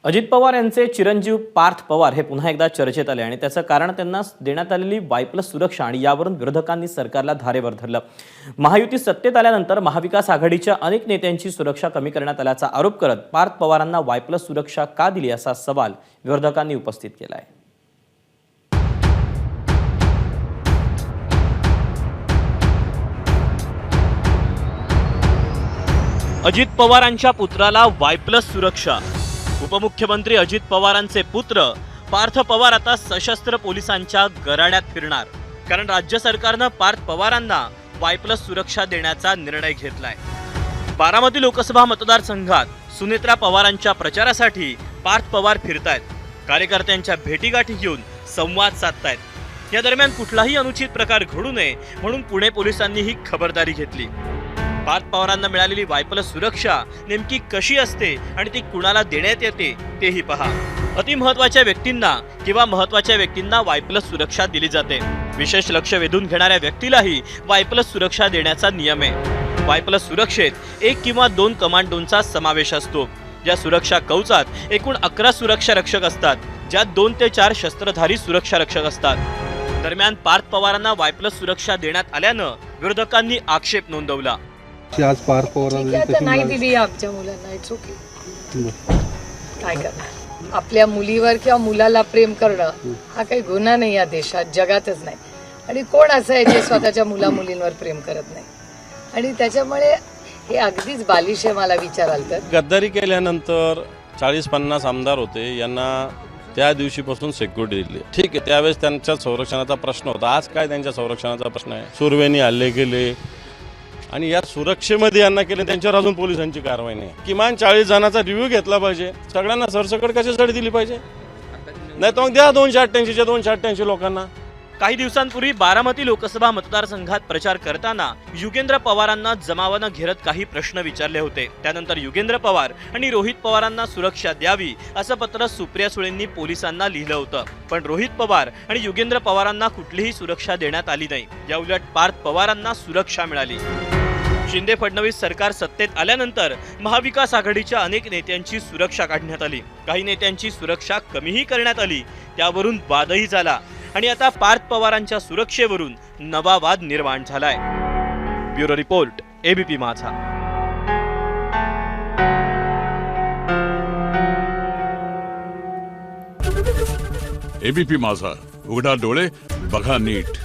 अजित पवार यांचे चिरंजीव पार्थ पवार हे पुन्हा एकदा चर्चेत आले आणि त्याचं कारण त्यांना देण्यात आलेली वाय+ सुरक्षा आणि यावरून विरोधकांनी सरकारला धारेवर धरलं। महायुती सत्तेत आल्यानंतर महाविकास आघाडीच्या अनेक नेत्यांची सुरक्षा कमी करण्यात आल्याचा आरोप करत पार्थ पवारांना वाय+ सुरक्षा का दिली असा सवाल विरोधकांनी उपस्थित केला आहे। अजित पवारांच्या पुत्राला वाय+ सुरक्षा। उपमुख्यमंत्री अजित पवारांचे पुत्र पार्थ पवार आता सशस्त्र पोलिसांच्या गराड्यात फिरणार, कारण राज्य सरकारनं पार्थ पवारांना वाय+ सुरक्षा देण्याचा निर्णय घेतलाय। बारामती लोकसभा मतदारसंघात सुनेत्रा पवारांच्या प्रचारासाठी पार्थ पवार फिरतायत, कार्यकर्त्यांच्या भेटीगाठी घेऊन संवाद साधतायत। या दरम्यान कुठलाही अनुचित प्रकार घडू नये म्हणून पुणे पोलिसांनी ही खबरदारी घेतली। पार्थ पवारांना मिळालेली वाय+ सुरक्षा नेमकी कशी असते आणि ती कुणाला देण्यात येते तेही पहा। अतिमहत्त्वाच्या व्यक्तींना किंवा महत्त्वाच्या व्यक्तींना वाय+ सुरक्षा दिली जाते। विशेष लक्ष वेधून घेणाऱ्या व्यक्तीलाही वाय+ सुरक्षा देण्याचा नियम आहे। वाय+ सुरक्षेत 1 किंवा 2 कमांडोंचा समावेश असतो। या सुरक्षा कवचात एकूण 11 सुरक्षा रक्षक असतात, ज्यात 2 ते 4 शस्त्रधारी सुरक्षा रक्षक असतात। दरम्यान पार्थ पवारांना वाय+ सुरक्षा देण्यात आल्यानं विरोधकांनी आक्षेप नोंदवला। आज पार्थ पवारांनी नाही दिली आमच्या मुलांना, इट्स ओके। काय करणार, आपल्या मुलीवर किंवा मुलाला प्रेम करणं हा काही गुन्हा नाही या देशात, जगातच नाही। आणि कोण असं आहे जे स्वतःच्या मुलींवर प्रेम करत नाही? आणि त्याच्यामुळे हे अगदीच बालिश आहे। मला विचाराल तर गद्दारी केल्यानंतर 40-50 आमदार होते, यांना त्या दिवशीपासून सिक्युरिटी दिली। ठीक आहे, त्यावेळेस त्यांच्या संरक्षणाचा प्रश्न होता। आज काय त्यांच्या संरक्षणाचा प्रश्न आहे? सुरवेनी हल्ले केले आणि या सुरक्षेमध्ये यांना केले, त्यांच्यावर अजून पोलिसांची कारवाई नाही। किमान 40 जणांचा रिव्ह्यू घेतला पाहिजे। सगळ्यांना सरसकट कशासाठी दिली पाहिजे? नाही तर मग द्या 288 लोकांना। काही दिवसांपूर्वी बारामती लोकसभा मतदारसंघात प्रचार करताना युगेंद्र पवारांना जमावानं घेरत काही प्रश्न विचारले होते। त्यानंतर युगेंद्र पवार आणि रोहित पवारांना सुरक्षा द्यावी असं पत्र सुप्रिया सुळेंनी पोलिसांना लिहिलं होतं, पण रोहित पवार आणि युगेंद्र पवारांना कुठलीही सुरक्षा देण्यात आली नाही। याउलट पार्थ पवारांना सुरक्षा मिळाली। शिंदे फडणवीस सरकार सत्तेत आल्यानंतर महाविकास आघाडीच्या अनेक नेत्यांची सुरक्षा काढण्यात आली। काही नेत्यांची सुरक्षा कमीही करण्यात आली, त्यावरून वादही झाला आणि आता पार्थ पवारांच्या सुरक्षेवरून नवा वाद निर्माण झालाय। ब्युरो रिपोर्ट, एबीपी माझा। एबीपी माझा, उघडा डोळे बघा नीट।